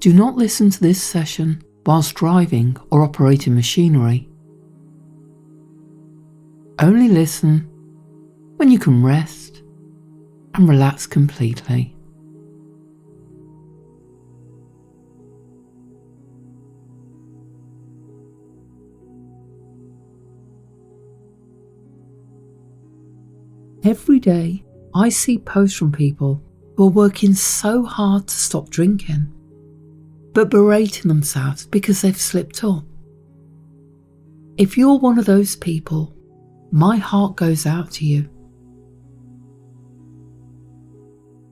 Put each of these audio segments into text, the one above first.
Do not listen to this session whilst driving or operating machinery. Only listen when you can rest and relax completely. Every day, I see posts from people who are working so hard to stop drinking, but berating themselves because they've slipped up. If you're one of those people, my heart goes out to you.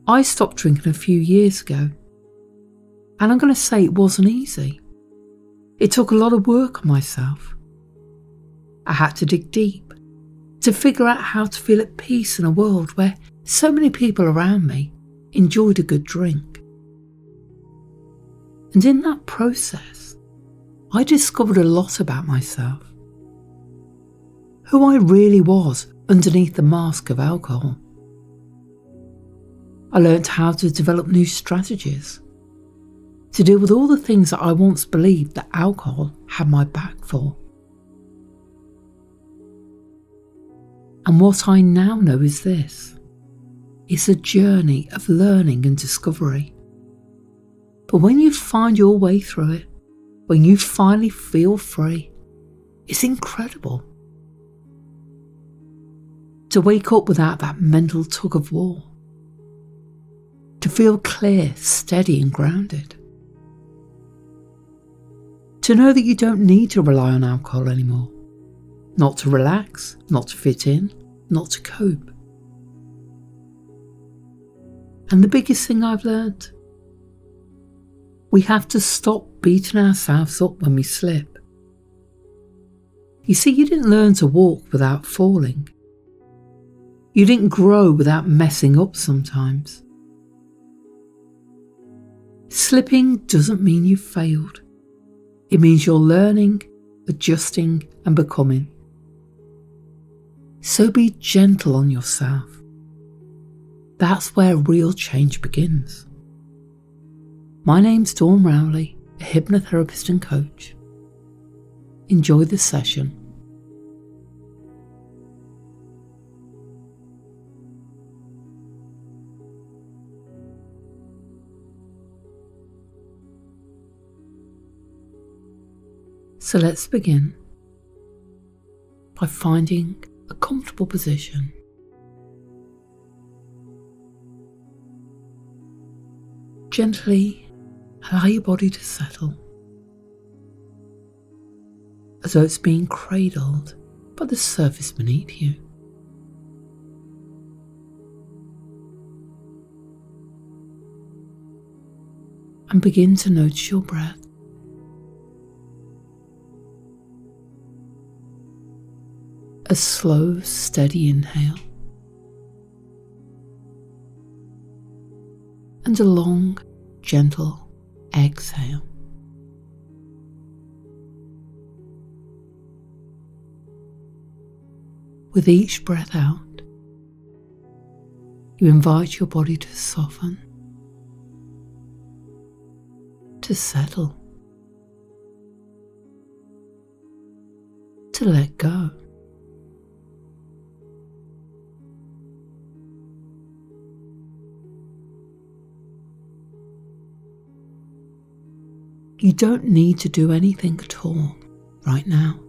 I stopped drinking a few years ago, and I'm going to say it wasn't easy. It took a lot of work on myself. I had to dig deep to figure out how to feel at peace in a world where so many people around me enjoyed a good drink. And in that process, I discovered a lot about myself. Who I really was underneath the mask of alcohol. I learnt how to develop new strategies to deal with all the things that I once believed that alcohol had my back for. And what I now know is this. It's a journey of learning and discovery. But when you find your way through it, when you finally feel free, it's incredible. To wake up without that mental tug of war. To feel clear, steady and grounded. To know that you don't need to rely on alcohol anymore. Not to relax, not to fit in, not to cope. And the biggest thing I've learned, we have to stop beating ourselves up when we slip. You see, you didn't learn to walk without falling. You didn't grow without messing up sometimes. Slipping doesn't mean you've failed. It means you're learning, adjusting and becoming. So be gentle on yourself. That's where real change begins. My name's Dawn Rowley, a hypnotherapist and coach. Enjoy the session. So let's begin by finding a comfortable position. Gently allow your body to settle as though it's being cradled by the surface beneath you. And begin to notice your breath. A slow, steady inhale and a long, gentle exhale. With each breath out, you invite your body to soften, to settle, to let go. You don't need to do anything at all right now.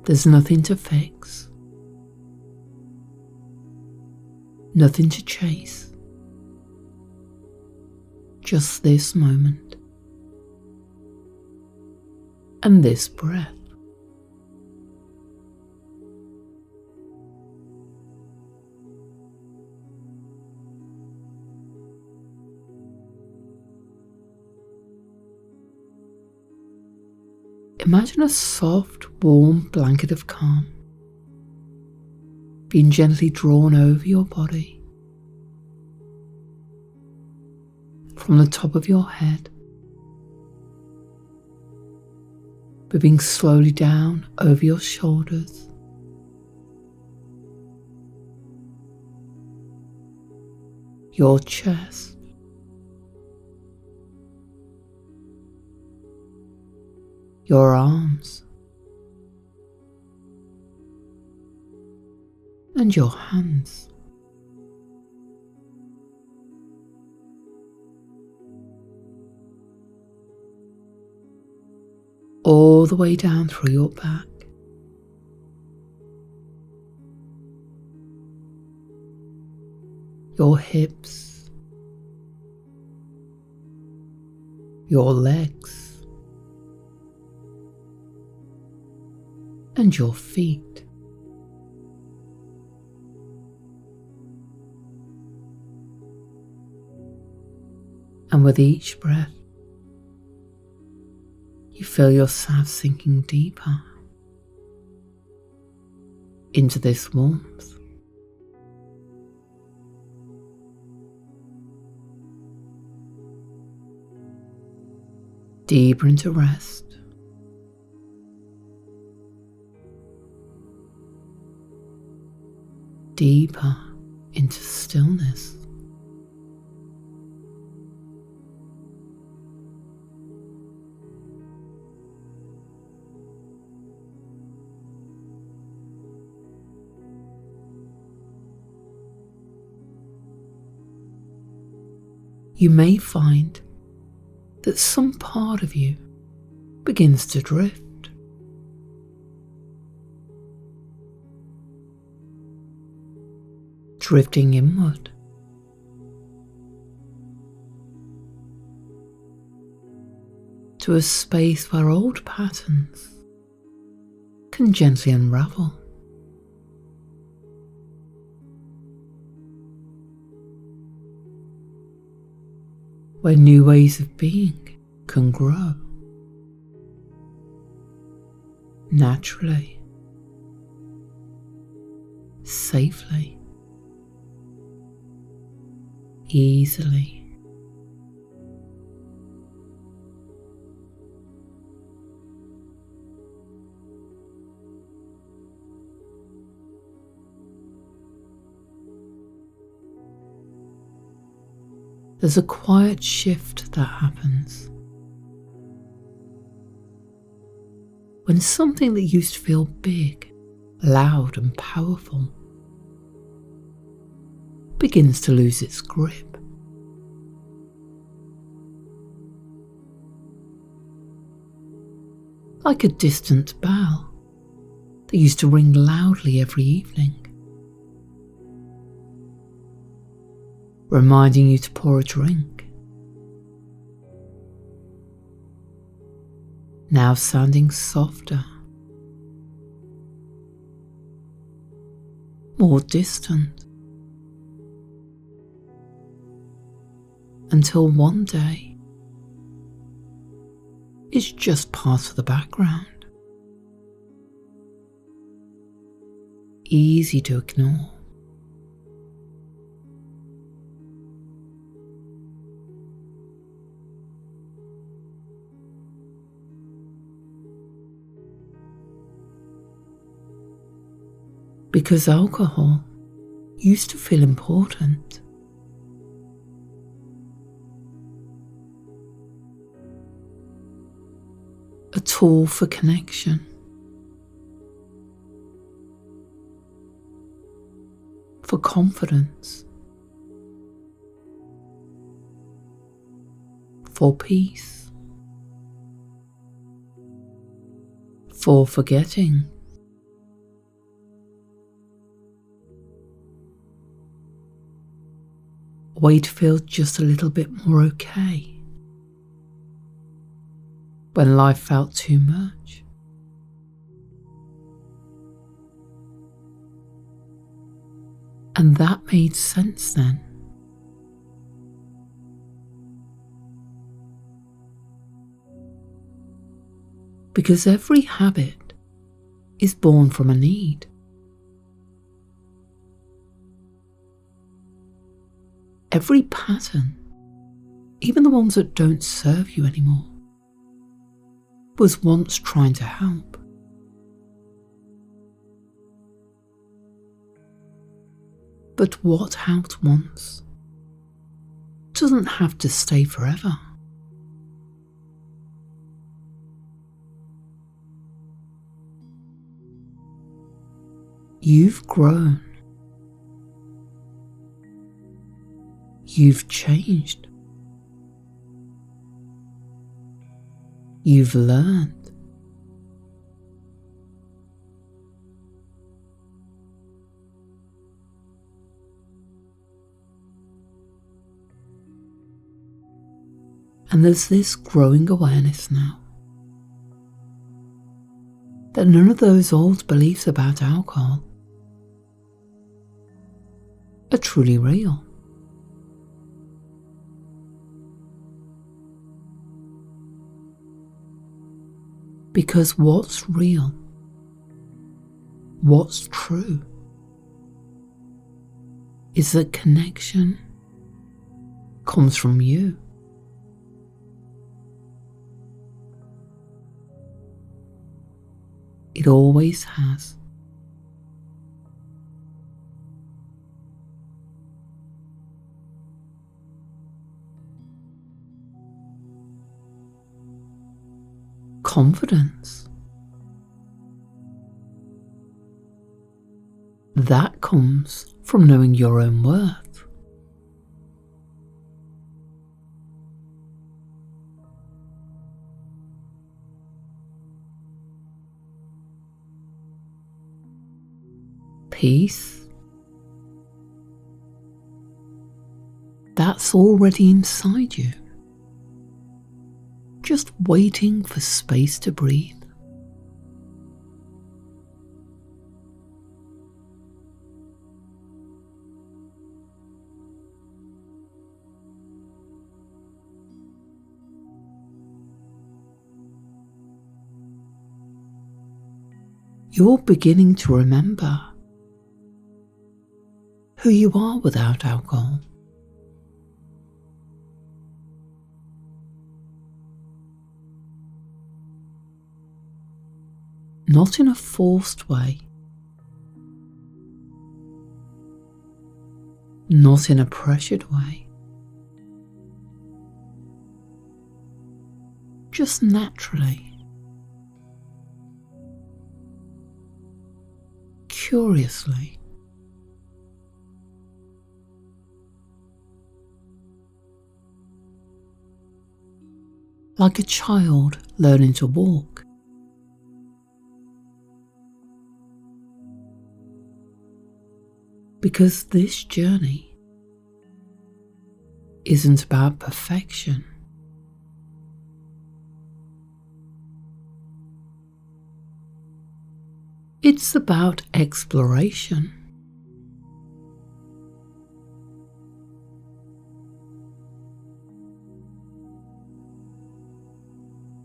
There's nothing to fix, nothing to chase, just this moment and this breath. Imagine a soft, warm blanket of calm being gently drawn over your body from the top of your head, moving slowly down over your shoulders, your chest, your arms, and your hands. All the way down through your back. Your hips, your legs, and your feet. And with each breath, you feel yourself sinking deeper into this warmth. Deeper into rest. Deeper into stillness. You may find that some part of you begins to drift. Drifting inward. To a space where old patterns can gently unravel. Where new ways of being can grow naturally, safely, easily. There's a quiet shift that happens when something that used to feel big, loud and powerful begins to lose its grip. Like a distant bell that used to ring loudly every evening, reminding you to pour a drink, now sounding softer, more distant, until one day it's just part of the background, easy to ignore. Because alcohol used to feel important. A tool for connection. For confidence. For peace. For forgetting. A way to feel just a little bit more okay when life felt too much. And that made sense then. Because every habit is born from a need. Every pattern, even the ones that don't serve you anymore, was once trying to help. But what helped once doesn't have to stay forever. You've grown. You've changed. You've learned. And there's this growing awareness now that none of those old beliefs about alcohol are truly real. Because what's real, what's true, is that connection comes from you. It always has. Confidence. That comes from knowing your own worth. Peace. That's already inside you, just waiting for space to breathe. You're beginning to remember who you are without alcohol. Not in a forced way, not in a pressured way, just naturally, curiously. Like a child learning to walk. Because this journey isn't about perfection. It's about exploration.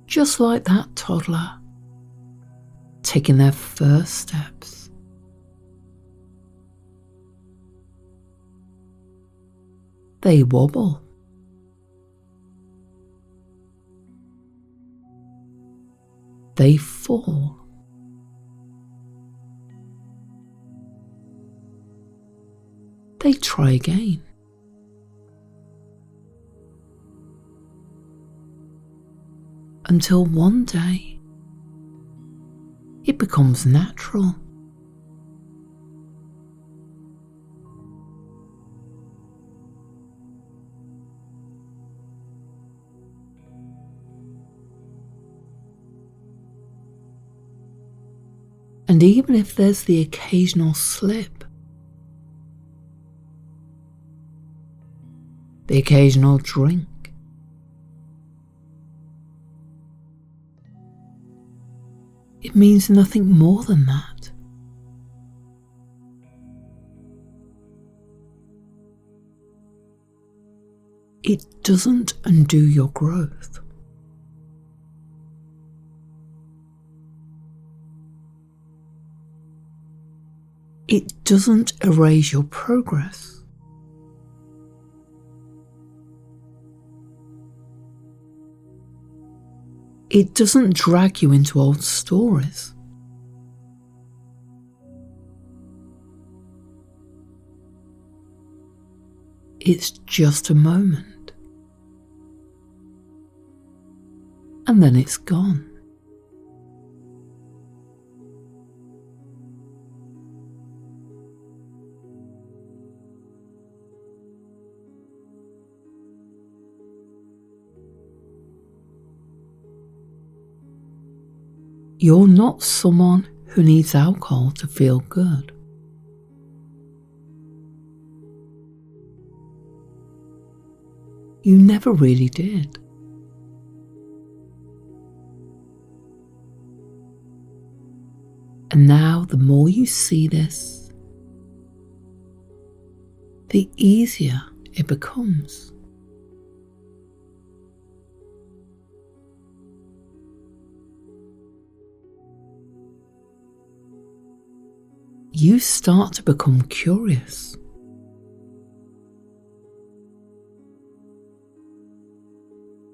Just like that toddler taking their first steps. They wobble. They fall. They try again. Until one day, it becomes natural. And even if there's the occasional slip, the occasional drink, it means nothing more than that. It doesn't undo your growth. It doesn't erase your progress. It doesn't drag you into old stories. It's just a moment. And then it's gone. You're not someone who needs alcohol to feel good. You never really did. And now the more you see this, the easier it becomes. You start to become curious.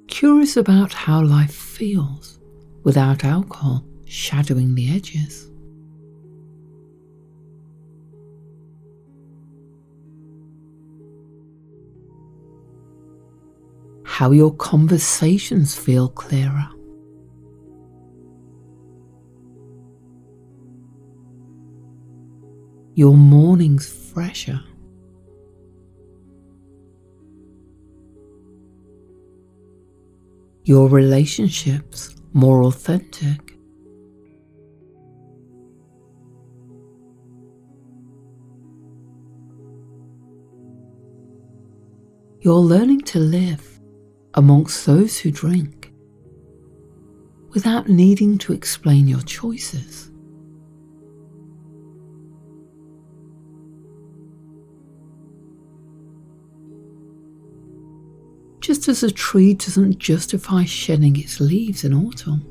Curious about how life feels without alcohol shadowing the edges. How your conversations feel clearer. Your mornings fresher. Your relationships more authentic. You're learning to live amongst those who drink without needing to explain your choices. Just as a tree doesn't justify shedding its leaves in autumn,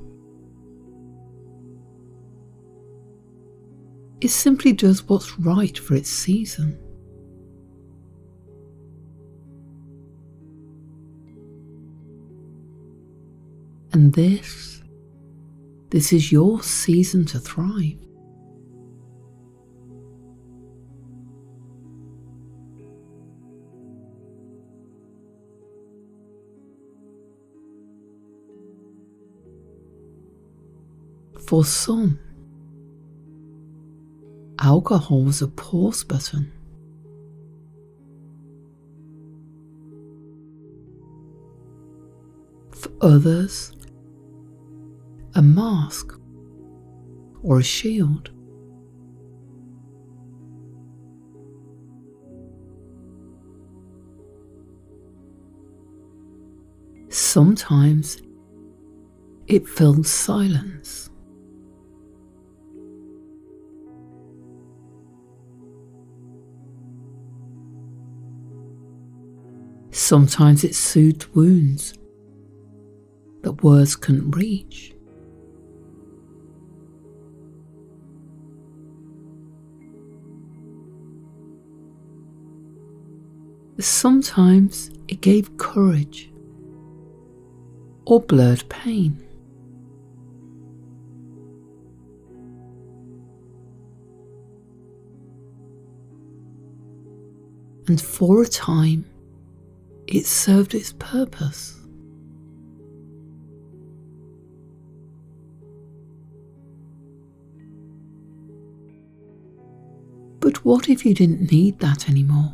it simply does what's right for its season. And this is your season to thrive. For some, alcohol was a pause button. For others, a mask or a shield. Sometimes it fills silence. Sometimes it soothed wounds that words couldn't reach. Sometimes it gave courage or blurred pain. And for a time, it served its purpose. But what if you didn't need that anymore?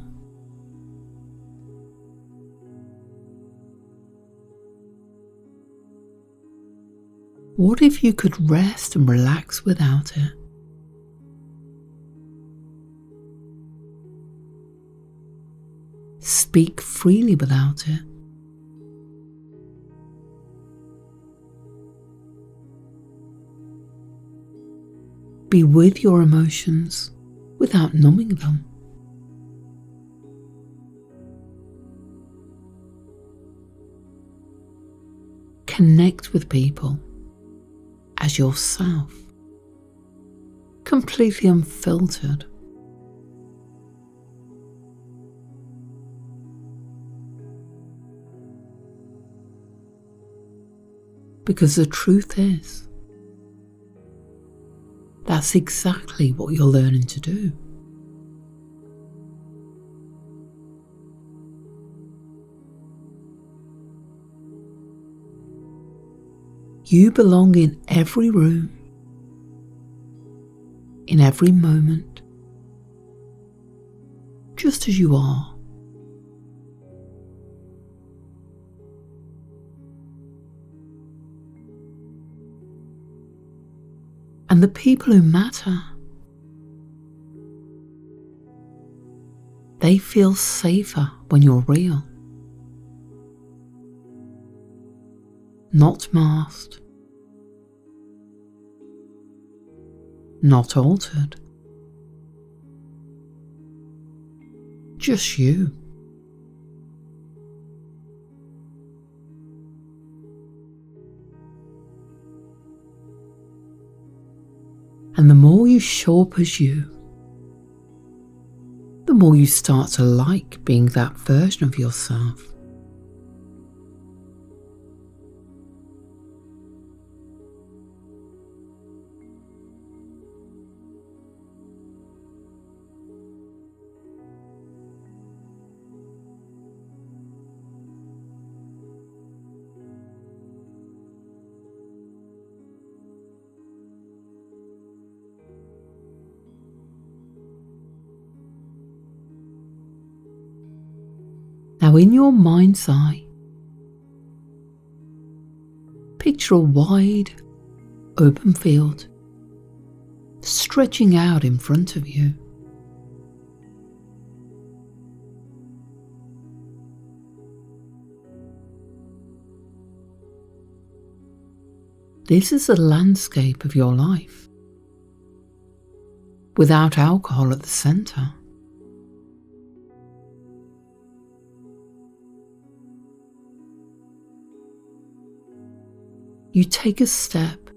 What if you could rest and relax without it? Speak freely without it. Be with your emotions without numbing them. Connect with people as yourself, completely unfiltered. Because the truth is, that's exactly what you're learning to do. You belong in every room, in every moment, just as you are. and the people who matter. They feel safer when you're real, not masked, not altered, just you. And the more you show up as you, the more you start to like being that version of yourself. Now, in your mind's eye, picture a wide, open field stretching out in front of you. This is the landscape of your life, without alcohol at the centre. You take a step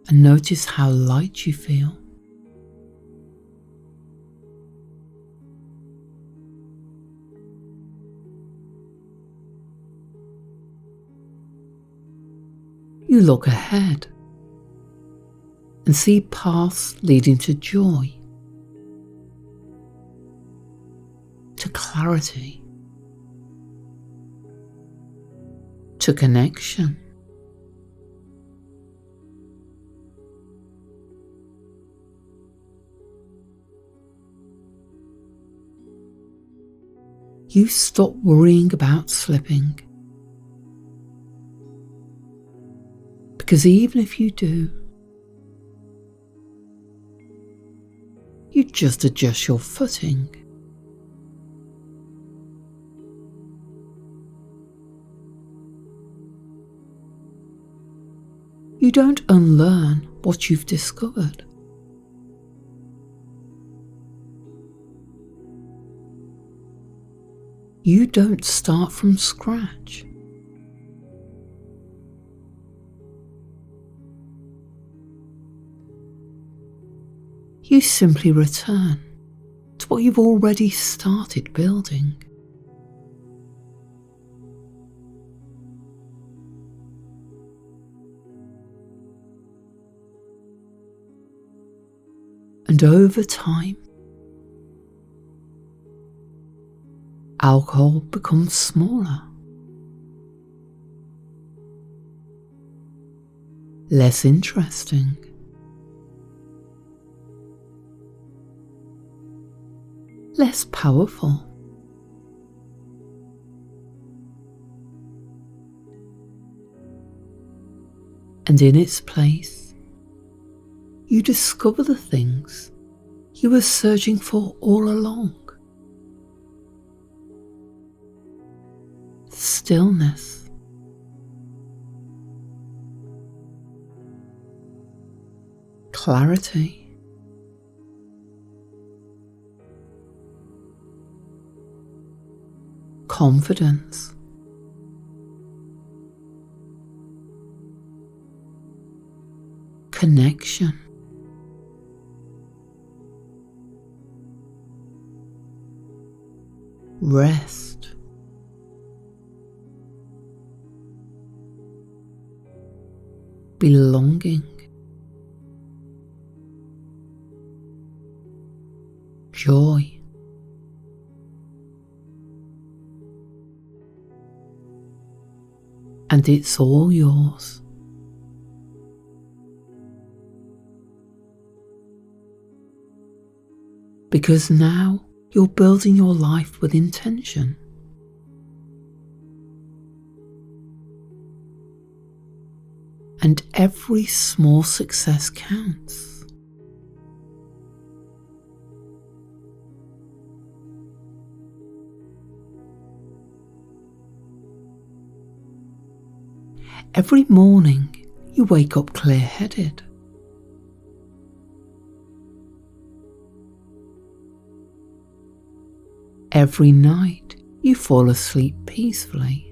and notice how light you feel. You look ahead and see paths leading to joy, to clarity, to connection. You stop worrying about slipping, because even if you do, you just adjust your footing. You don't unlearn what you've discovered. You don't start from scratch. You simply return to what you've already started building. And over time, alcohol becomes smaller, less interesting, less powerful. And in its place, you discover the things you were searching for all along. Stillness, clarity, confidence, connection, rest, belonging, joy, and it's all yours. Because now you're building your life with intention. and every small success counts. Every morning you wake up clear-headed. Every night you fall asleep peacefully.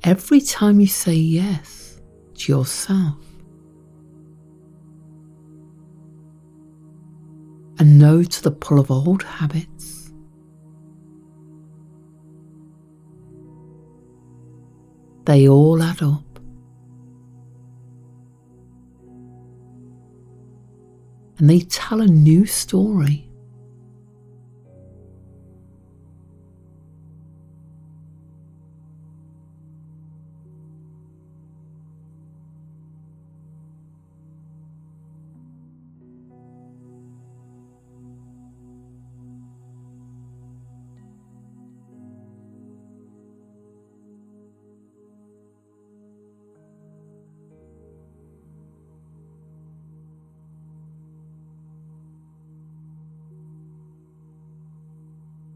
Every time you say yes to yourself and no to the pull of old habits, they all add up. And they tell a new story.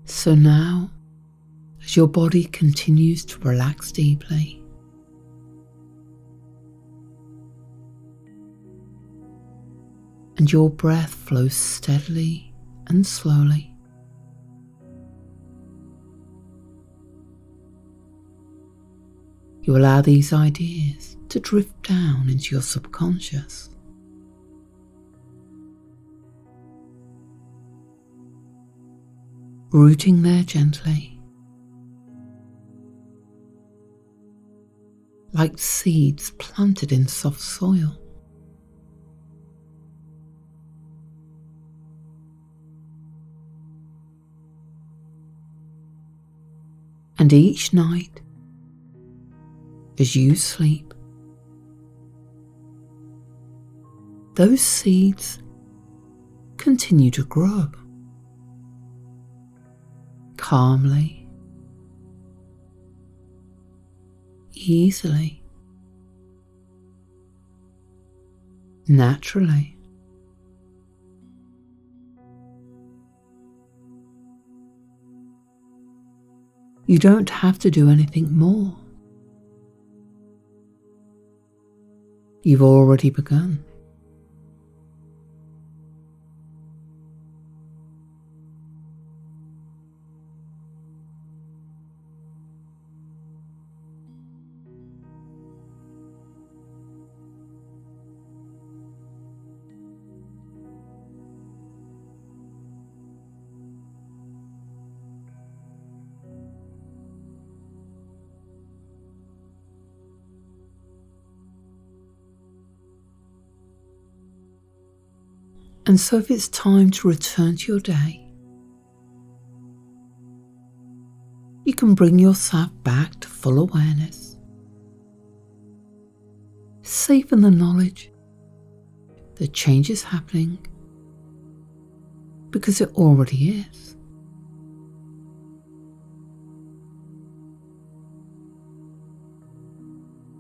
So now, as your body continues to relax deeply, and your breath flows steadily and slowly, you allow these ideas to drift down into your subconscious. Rooting there gently, like seeds planted in soft soil. And each night, as you sleep, those seeds continue to grow. Calmly, easily, naturally. You don't have to do anything more. You've already begun. And so if it's time to return to your day, you can bring yourself back to full awareness, safe in the knowledge that change is happening because it already is.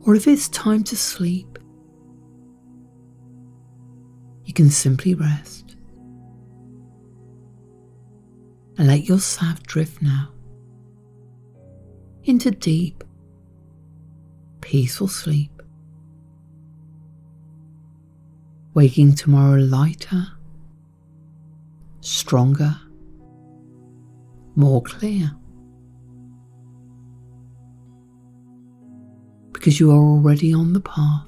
Or if it's time to sleep, you can simply rest and let yourself drift now into deep, peaceful sleep, waking tomorrow lighter, stronger, more clear, because you are already on the path.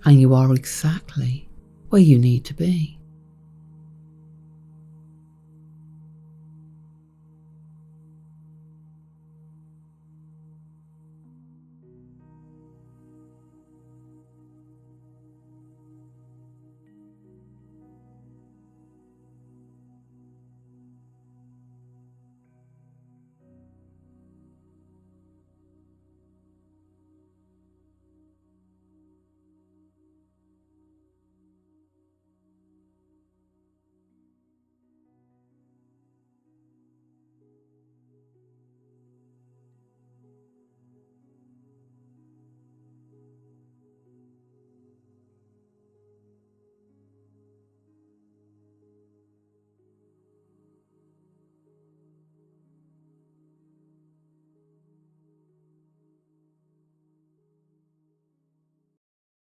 And you are exactly where you need to be.